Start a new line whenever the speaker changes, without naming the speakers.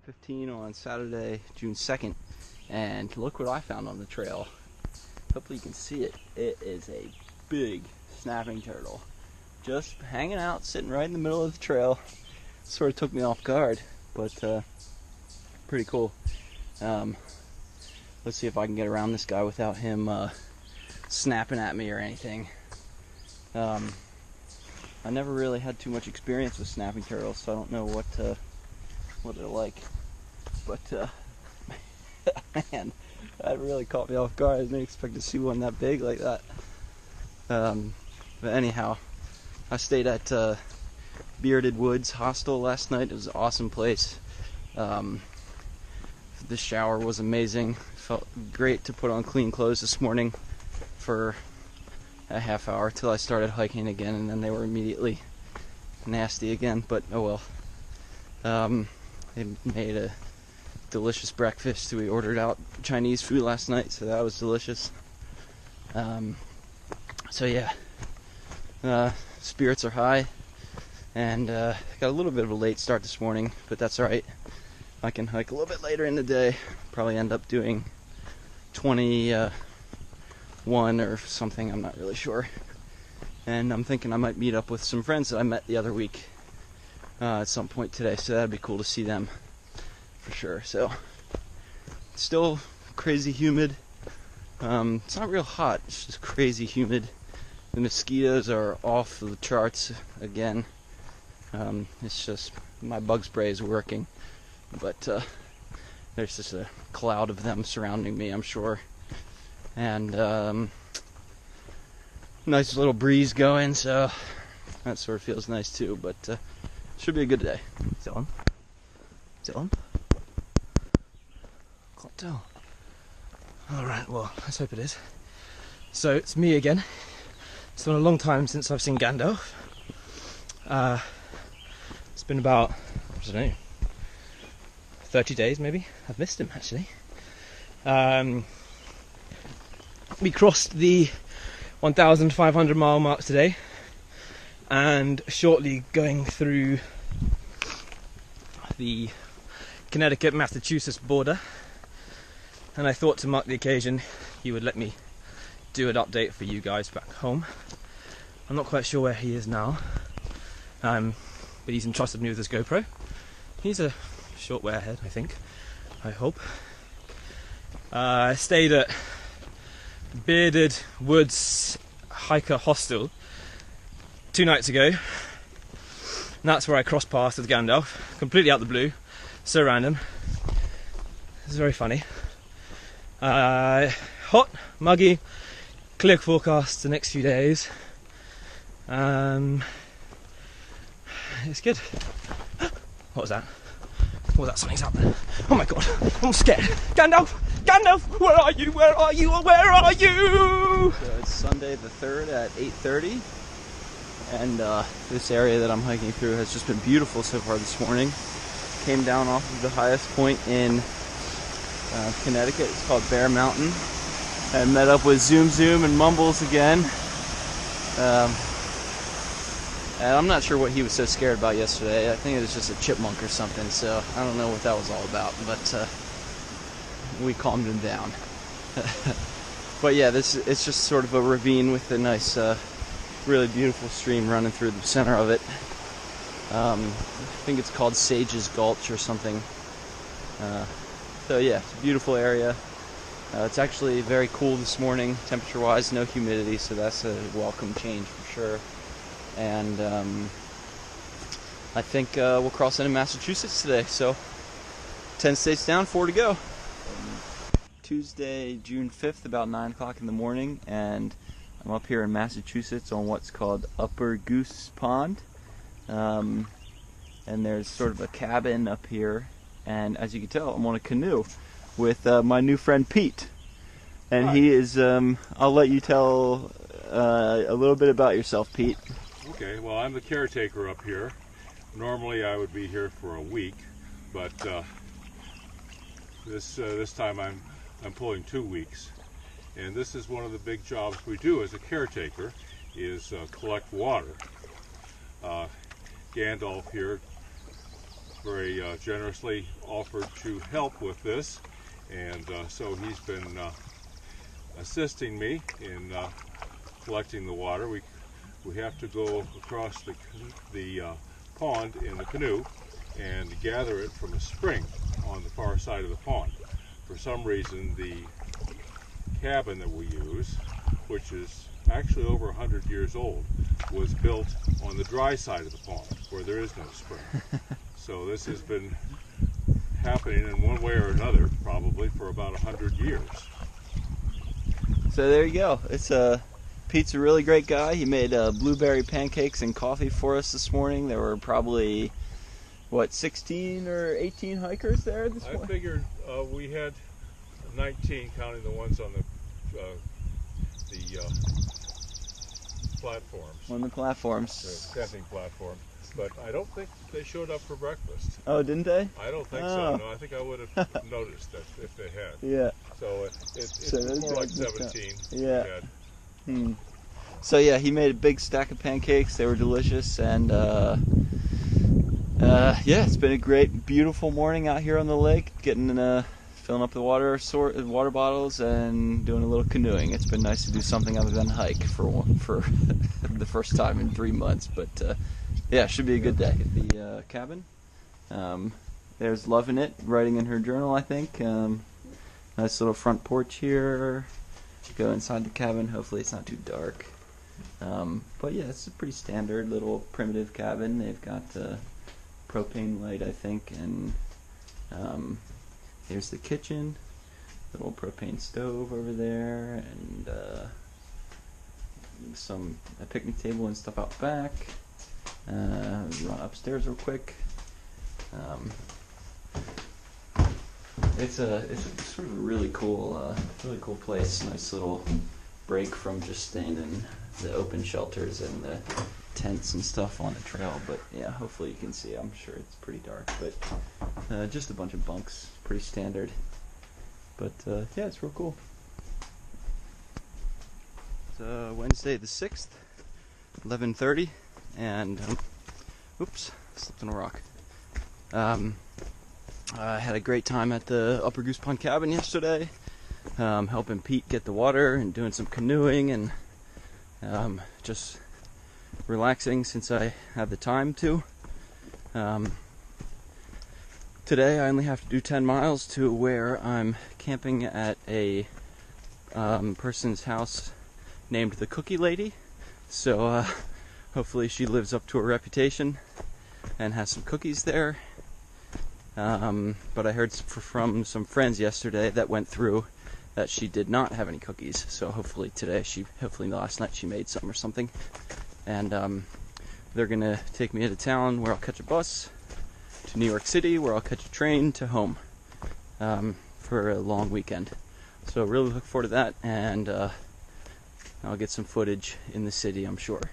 15 on Saturday, June 2nd, and look what I found on the trail. Hopefully you can see it. It is a big snapping turtle. Just hanging out, sitting right in the middle of the trail. Sort of took me off guard, but pretty cool. Let's see if I can get around this guy without him snapping at me or anything. I never really had too much experience with snapping turtles, so I don't know what they're like. But man, that really caught me off guard. I didn't expect to see one that big like that. But anyhow, I stayed at Bearded Woods Hostel last night. It was an awesome place. The shower was amazing. Felt great to put on clean clothes this morning for a half hour till I started hiking again, and then they were immediately nasty again, but oh well. They made a delicious breakfast. We ordered out Chinese food last night, so that was delicious. So yeah, spirits are high, and got a little bit of a late start this morning, but that's alright. I can hike a little bit later in the day. Probably end up doing 21 or something, I'm not really sure. And I'm thinking I might meet up with some friends that I met the other week at some point today, so that'd be cool to see them for sure. So still crazy humid. It's not real hot, it's just crazy humid. The mosquitoes are off the charts again. It's just my bug spray is working, but there's just a cloud of them surrounding me, I'm sure. And nice little breeze going, so that sort of feels nice too. But should be a good day. Is it on? Is it on? Can't tell. Alright, well, let's hope it is. So, it's me again. It's been a long time since I've seen Gandalf. It's been about, I don't know, 30 days maybe. I've missed him, actually. We crossed the 1,500 mile mark today, and shortly going through the Connecticut-Massachusetts border, and I thought to mark the occasion he would let me do an update for you guys back home. I'm not quite sure where he is now, but he's entrusted me with his GoPro. He's a short way ahead, I think, I hope. I stayed at Bearded Woods Hiker Hostel 2 nights ago, and that's where I crossed paths with Gandalf, completely out the blue, so random. It's very funny. Hot, muggy, clear forecast the next few days. It's good. What was that? What was that? Something's happening. Oh my god, I'm scared. Gandalf! Gandalf! Where are you? Where are you? Where are you? So it's Sunday the 3rd at 8:30. And this area that I'm hiking through has just been beautiful so far this morning. Came down off of the highest point in Connecticut. It's called Bear Mountain. And met up with Zoom Zoom and Mumbles again. And I'm not sure what he was so scared about yesterday. I think it was just a chipmunk or something, so I don't know what that was all about, but we calmed him down. But yeah, it's just sort of a ravine with a nice really beautiful stream running through the center of it. I think it's called Sage's Gulch or something. So yeah, it's a beautiful area. It's actually very cool this morning, temperature-wise, no humidity, so that's a welcome change for sure. And I think we'll cross into Massachusetts today, so 10 states down, 4 to go. Tuesday, June 5th, about 9 o'clock in the morning, and I'm up here in Massachusetts on what's called Upper Goose Pond, and there's sort of a cabin up here, and as you can tell, I'm on a canoe with my new friend Pete, and Hi. He is, I'll let you tell a little bit about yourself, Pete.
Okay, well, I'm the caretaker up here. Normally I would be here for a week, but this time I'm pulling 2 weeks. And this is one of the big jobs we do as a caretaker, is collect water. Gandalf here very generously offered to help with this, and so he's been assisting me in collecting the water. We have to go across the pond in the canoe and gather it from a spring on the far side of the pond. For some reason, the cabin that we use, which is actually over 100 years old, was built on the dry side of the pond where there is no spring. So this has been happening in one way or another probably for about 100 years.
So there you go. Pete's a really great guy. He made blueberry pancakes and coffee for us this morning. There were probably, 16 or 18 hikers there this morning?
I figured we had 19, counting the ones on the platforms.
On the platforms.
The tenting platform. But I don't think they showed up for breakfast.
Oh, didn't they?
I don't think so. No, I think I would have noticed that if they had.
Yeah.
So it's more like 17.
Yeah. So yeah, he made a big stack of pancakes. They were delicious, and yeah, it's been a great, beautiful morning out here on the lake, getting filling up the water bottles and doing a little canoeing. It's been nice to do something other than hike for the first time in 3 months, but yeah, should be a good day. The cabin. There's Loving It writing in her journal, I think. Nice little front porch here. Go inside the cabin. Hopefully it's not too dark. But yeah, it's a pretty standard little primitive cabin. They've got propane light, I think, and here's the kitchen. Little propane stove over there, and a picnic table and stuff out back. Run upstairs real quick. It's sort of a really cool place. Nice little break from just staying in the open shelters and the tents and stuff on the trail. But yeah, hopefully you can see. I'm sure it's pretty dark, but just a bunch of bunks, pretty standard. But yeah, it's real cool. It's Wednesday the 6th, 11:30, and oops, slipped on a rock. I had a great time at the Upper Goose Pond cabin yesterday, helping Pete get the water and doing some canoeing and just relaxing since I have the time to. Today I only have to do 10 miles to where I'm camping at a person's house named the Cookie Lady. So hopefully she lives up to her reputation and has some cookies there. But I heard from some friends yesterday that went through that she did not have any cookies. So hopefully last night she made some or something. And they're gonna take me into town where I'll catch a bus to New York City, where I'll catch a train to home for a long weekend. So really look forward to that, and I'll get some footage in the city, I'm sure.